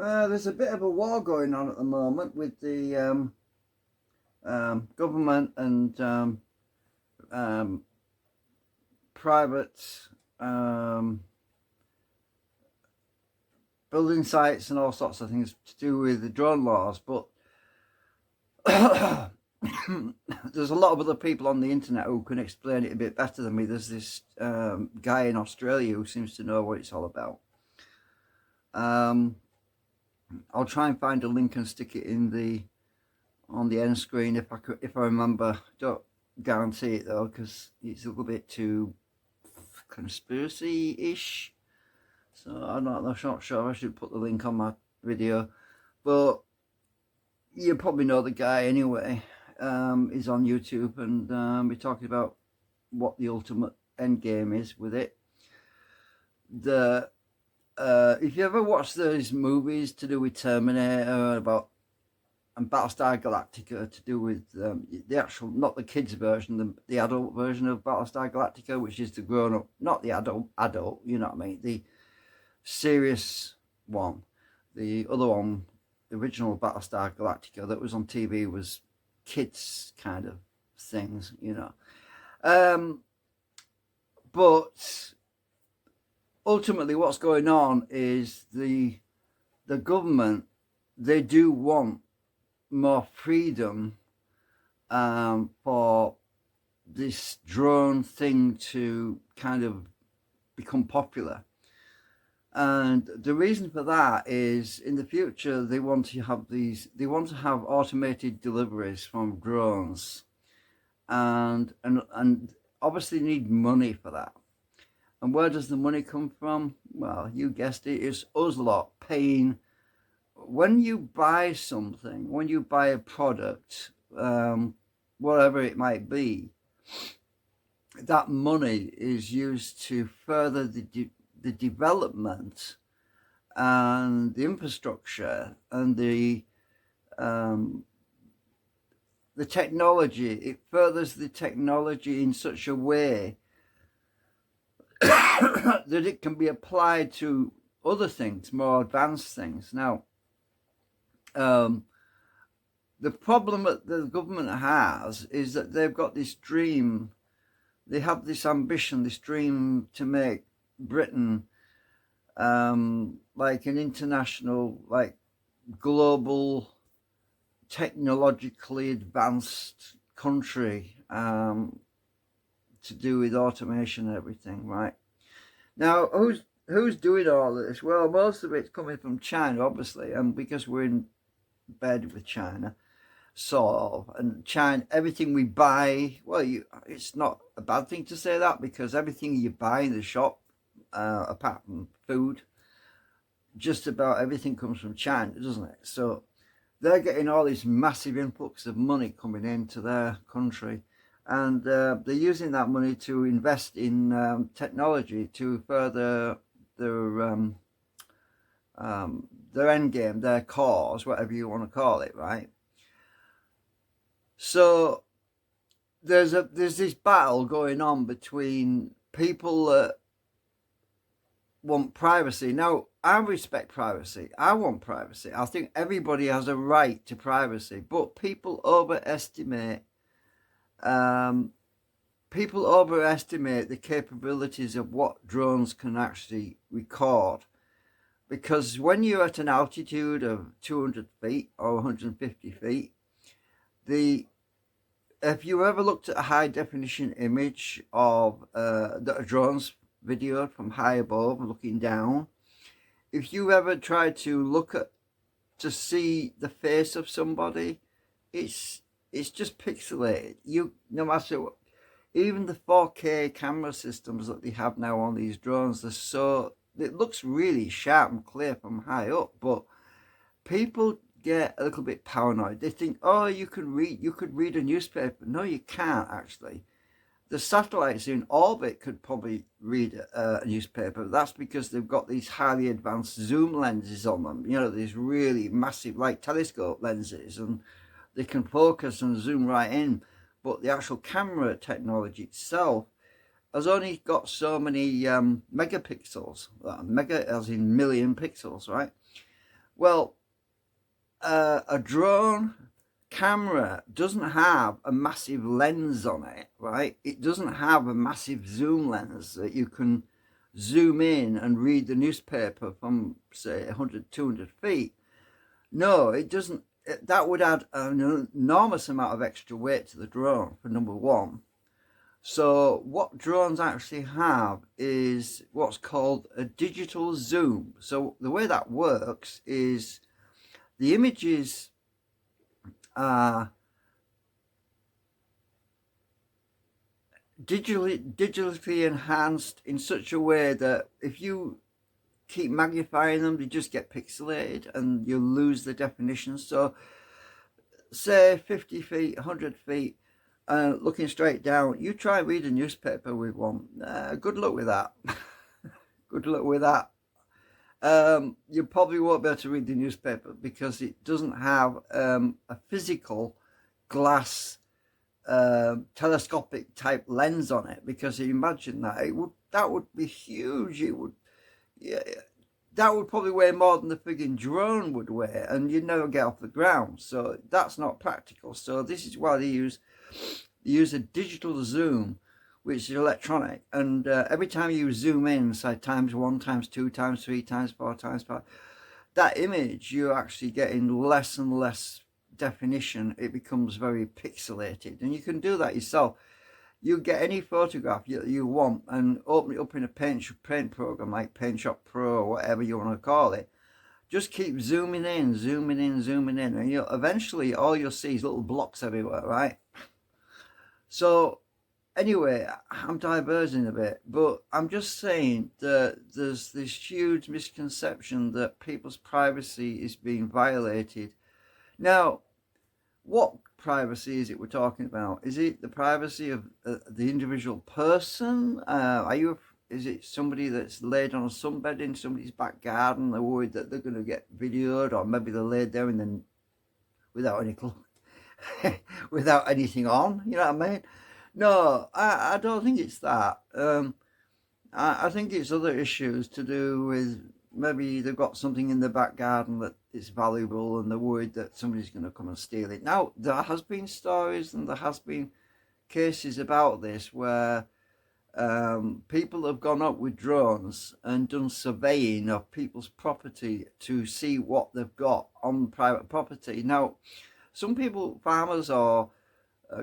There's a bit of a war going on at the moment with the government and private building sites and all sorts of things to do with the drone laws. But there's a lot of other people on the internet who can explain it a bit better than me. There's this guy in Australia who seems to know what it's all about. I'll try and find a link and stick it in on the end screen if I remember. Don't guarantee it though, because it's a little bit too conspiracy-ish. So I'm not sure I should put the link on my video, but you probably know the guy anyway. He's on YouTube, and we're talking about what the ultimate end game is with it. If you ever watched those movies to do with Terminator and Battlestar Galactica, to do with the actual, not the kids version, the adult version of Battlestar Galactica, which is the grown up, not the adult, you know what I mean, the serious one. The other one, the original Battlestar Galactica that was on TV, was kids kind of things, you know. But ultimately what's going on is the government, they do want more freedom for this drone thing to kind of become popular. And the reason for that is, in the future they want to have automated deliveries from drones, and obviously need money for that. And where does the money come from? Well, you guessed it, it's us lot paying. When you buy something, when you buy a product, whatever it might be, that money is used to further the development and the infrastructure and the technology. It furthers the technology in such a way that it can be applied to other things, more advanced things. Now, the problem that the government has is that they've got this dream, they have this ambition, this dream to make Britain like an international, like global, technologically advanced country, to do with automation and everything, right? Now, who's doing all this? Well, most of it's coming from China, obviously, and because we're in bed with China, sort of, and China, everything we buy, well, it's not a bad thing to say that, because everything you buy in the shop, apart from food, just about everything comes from China, doesn't it? So they're getting all this massive influx of money coming into their country, and they're using that money to invest in technology to further their end game, their cause, whatever you want to call it, right? So there's this battle going on between people that want privacy. Now, I respect privacy. I want privacy. I think everybody has a right to privacy, but people overestimate the capabilities of what drones can actually record. Because when you're at an altitude of 200 feet or 150 feet, if you ever looked at a high definition image of the drones videoed from high above looking down, if you ever try to see the face of somebody, it's just pixelated. No matter what, even the 4K camera systems that they have now on these drones, it looks really sharp and clear from high up, but people get a little bit paranoid. They think, oh, you could read a newspaper. No, you can't actually. The satellites in orbit could probably read a newspaper. That's because they've got these highly advanced zoom lenses on them. You know, these really massive, like telescope lenses, and they can focus and zoom right in. But the actual camera technology itself has only got so many megapixels. Mega as in million pixels, right? Well, a drone camera doesn't have a massive lens on it, right? It doesn't have a massive zoom lens that you can zoom in and read the newspaper from, say, 100, 200 feet. No, it doesn't. That would add an enormous amount of extra weight to the drone, for number one. So what drones actually have is what's called a digital zoom. So the way that works is the images are digitally enhanced in such a way that if you keep magnifying them, they just get pixelated and you lose the definition. So say 50 feet, 100 feet, looking straight down, you try and read a newspaper with one. Good luck with that. Good luck with that. You probably won't be able to read the newspaper because it doesn't have a physical glass telescopic type lens on it. Because you imagine that would be huge. It would, yeah, that would probably weigh more than the frigging drone would weigh, and you'd never get off the ground. So that's not practical. So this is why they use a digital zoom, which is electronic, and every time you zoom in, say times 1, times 2, times 3, times 4, times 5, that image, you're actually getting less and less definition. It becomes very pixelated, and you can do that yourself. You get any photograph you want and open it up in a paint program like Paint Shop Pro or whatever you want to call it. Just keep zooming in, zooming in, zooming in, and eventually all you'll see is little blocks everywhere, right? So anyway, I'm diverging a bit, but I'm just saying that there's this huge misconception that people's privacy is being violated. Now, what privacy is it we're talking about? Is it the privacy of the individual person? Is it somebody that's laid on a sunbed in somebody's back garden? They're worried that they're going to get videoed, or maybe they're laid there and then without any without anything on. You know what I mean? No, I don't think it's that. I think it's other issues to do with maybe they've got something in the back garden that is valuable and they're worried that somebody's going to come and steal it. Now, there has been stories and there has been cases about this where people have gone up with drones and done surveying of people's property to see what they've got on private property. Now, some people, farmers or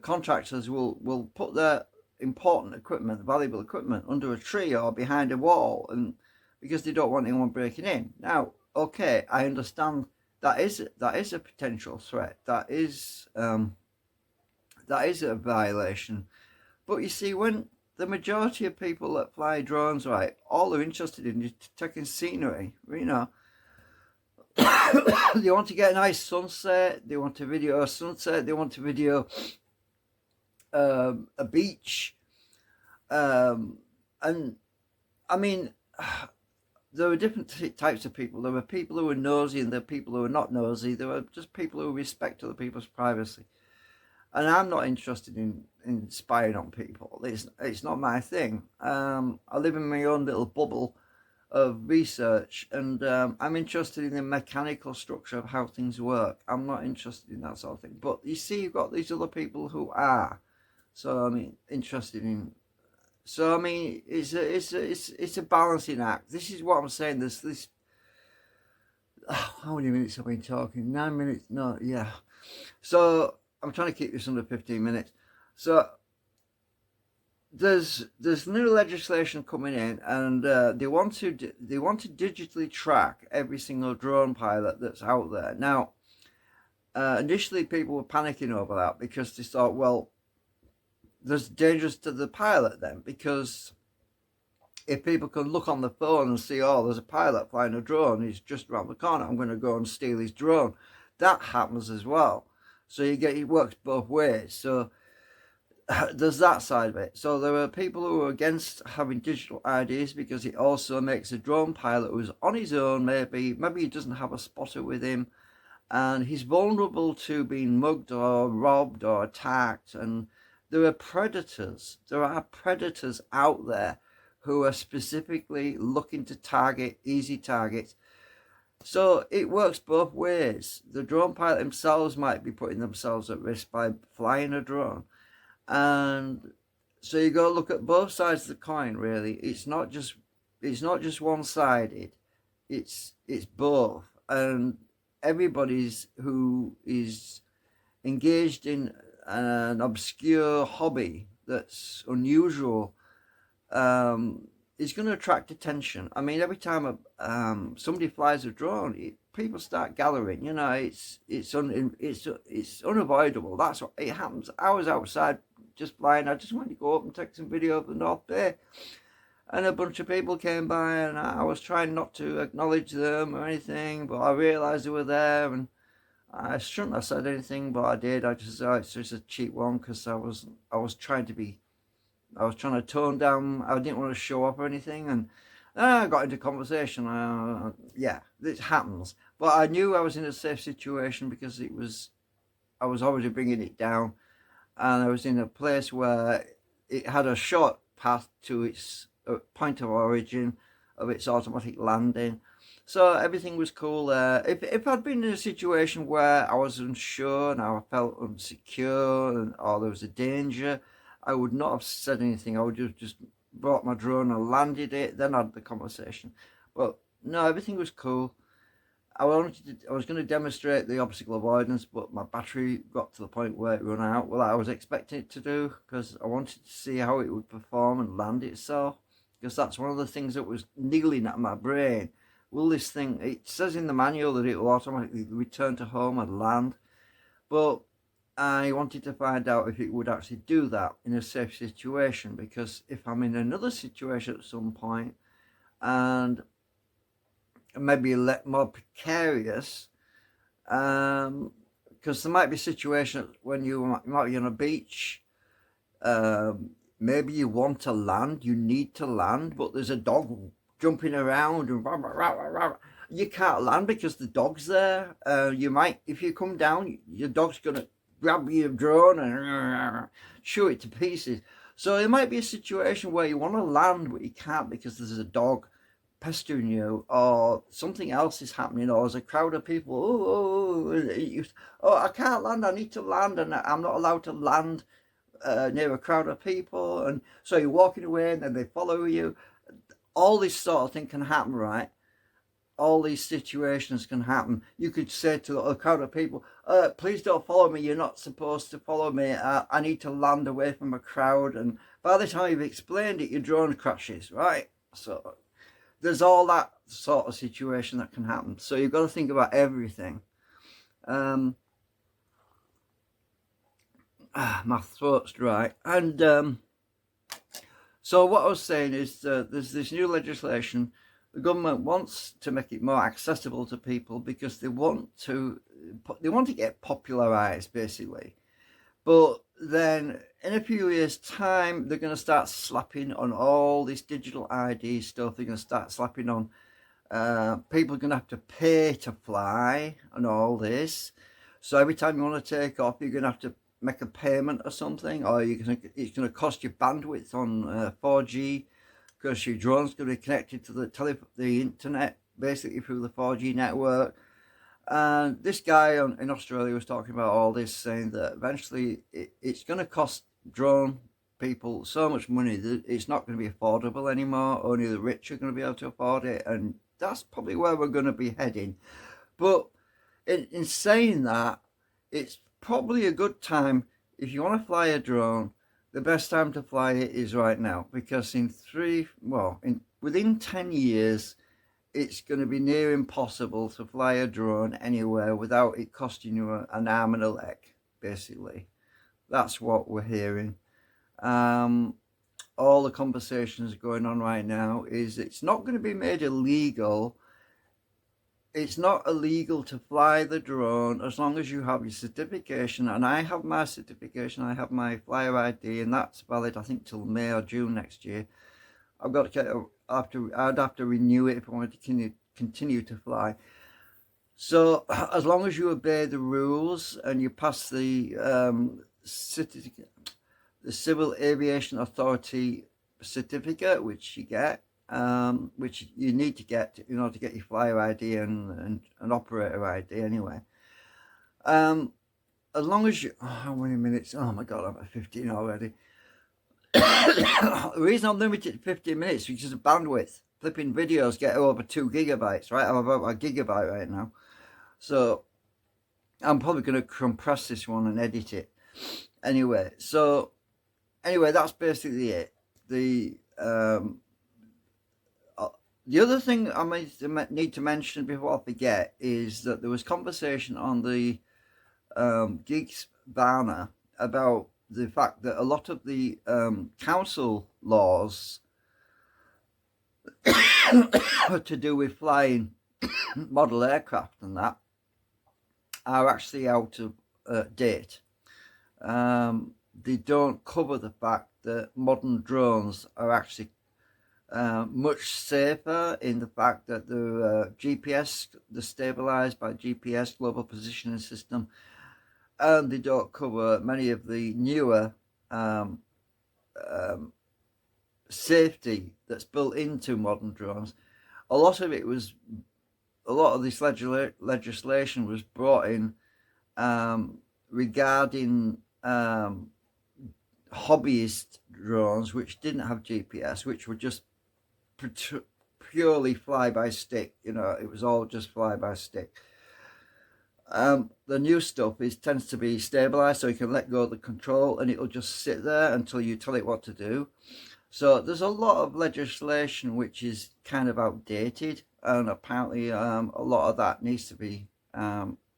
contractors, will put their important equipment, valuable equipment, under a tree or behind a wall, and because they don't want anyone breaking in. Now, okay, I understand that is a potential threat. That is a violation. But you see, when the majority of people that fly drones, right, all they're interested in is taking scenery, you know. They want to get a nice sunset, they want to video a sunset, they want to video a beach, and I mean, there are different types of people. There are people who are nosy and there are people who are not nosy. There are just people who respect other people's privacy, and I'm not interested in spying on people. It's not my thing. I live in my own little bubble of research, and I'm interested in the mechanical structure of how things work. I'm not interested in that sort of thing. But you see, you've got these other people who are. So I mean, interested in. So I mean, it's a balancing act. This is what I'm saying. There's this. Oh, how many minutes have I been talking? 9 minutes? No, yeah. So I'm trying to keep this under 15 minutes. So there's new legislation coming in, and they want to digitally track every single drone pilot that's out there. Now, initially people were panicking over that because they thought, well, there's dangerous to the pilot then, because if people can look on the phone and see, oh, there's a pilot flying a drone, he's just around the corner, I'm going to go and steal his drone. That happens as well. So it works both ways. So there's that side of it. So there are people who are against having digital IDs because it also makes a drone pilot who's on his own, maybe he doesn't have a spotter with him, and he's vulnerable to being mugged or robbed or attacked. And there are predators out there who are specifically looking to target easy targets. So it works both ways. The drone pilot themselves might be putting themselves at risk by flying a drone. And so you got to look at both sides of the coin, really. It's not just one-sided. It's both. And everybody's who is engaged in an obscure hobby that's unusual is going to attract attention. I mean, every time somebody flies a drone, people start gathering. You know, it's unavoidable. That's what it happens. I was outside just flying. I just wanted to go up and take some video of the North Bay, and a bunch of people came by, and I was trying not to acknowledge them or anything, but I realised they were there, and I shouldn't have said anything, but I did. I just thought it's just a cheap one because I was trying to tone down. I didn't want to show up or anything, and I got into conversation. Yeah, this happens. But I knew I was in a safe situation because I was already bringing it down, and I was in a place where it had a short path to its point of origin of its automatic landing. So everything was cool there. If I'd been in a situation where I was unsure and I felt insecure or there was a danger, I would not have said anything. I would have just brought my drone and landed it, then had the conversation. But no, everything was cool. I was going to demonstrate the obstacle avoidance, but my battery got to the point where it ran out. Well, I was expecting it to do because I wanted to see how it would perform and land itself. Because that's one of the things that was niggling at my brain. Will this thing, it says in the manual that it will automatically return to home and land, but I wanted to find out if it would actually do that in a safe situation, because if I'm in another situation at some point and maybe a lot more precarious, because there might be situations when you might be on a beach, maybe you want to land, you need to land, but there's a dog jumping around and rah, rah, rah, rah. You can't land because the dog's there. You might, if you come down, your dog's gonna grab your drone and chew it to pieces. So it might be a situation where you want to land but you can't because there's a dog pestering you, or something else is happening, or there's a crowd of people. I can't land. I need to land, and I'm not allowed to land near a crowd of people. And so you're walking away, and then they follow you. All this sort of thing can happen, right? All these situations can happen. You could say to a crowd of people, please don't follow me. You're not supposed to follow me. I need to land away from a crowd. And by the time you've explained it, your drone crashes, right? So there's all that sort of situation that can happen. So you've got to think about everything. My throat's dry. And so what I was saying is there's this new legislation. The government wants to make it more accessible to people because they want to get popularized, basically. But then in a few years' time, they're going to start slapping on all this digital ID stuff. They're going to start slapping on people are going to have to pay to fly and all this. So every time you want to take off, you're going to have to make a payment or something, or it's going to cost you bandwidth on 4G, because your drone's going to be connected to the internet basically through the 4G network. And this guy in Australia was talking about all this, saying that eventually it's going to cost drone people so much money that it's not going to be affordable anymore. Only the rich are going to be able to afford it, and that's probably where we're going to be heading. But in saying that, it's probably a good time, if you want to fly a drone, the best time to fly it is right now, because within 10 years, it's going to be near impossible to fly a drone anywhere without it costing you an arm and a leg, basically. That's what we're hearing. All the conversations going on right now is it's not going to be made illegal. It's not illegal to fly the drone as long as you have your certification, and I have my certification. I have my flyer ID, and that's valid, I think, till May or June next year. I'd have to renew it if I wanted to continue to fly. So as long as you obey the rules and you pass the Civil Aviation Authority certificate, which you get, which you need to get in order to get your flyer ID and operator ID anyway. As long as you, how many minutes? Oh my God, I'm at 15 already. The reason I'm limited to 15 minutes is because of bandwidth. Flipping videos get over 2 gigabytes, right? I'm about a gigabyte right now. So I'm probably going to compress this one and edit it. Anyway, that's basically it. The other thing I need to mention before I forget is that there was conversation on the Geeks banner about the fact that a lot of the council laws to do with flying model aircraft and that are actually out of date. They don't cover the fact that modern drones are actually much safer in the fact that they're GPS, they're stabilized by GPS, global positioning system, and they don't cover many of the newer safety that's built into modern drones. A lot of this legislation was brought in regarding hobbyist drones which didn't have GPS, which were just purely fly by stick. It was all just fly by stick. The new stuff tends to be stabilized, so you can let go of the control and it'll just sit there until you tell it what to do. So there's a lot of legislation which is kind of outdated, and apparently a lot of that needs to be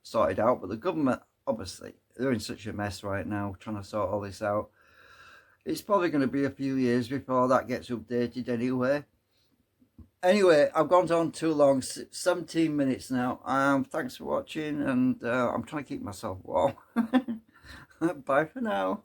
sorted out. But the government, obviously, they're in such a mess right now trying to sort all this out. It's probably going to be a few years before that gets updated anyway. Anyway, I've gone on too long, 17 minutes now. Thanks for watching, and I'm trying to keep myself warm. Bye for now.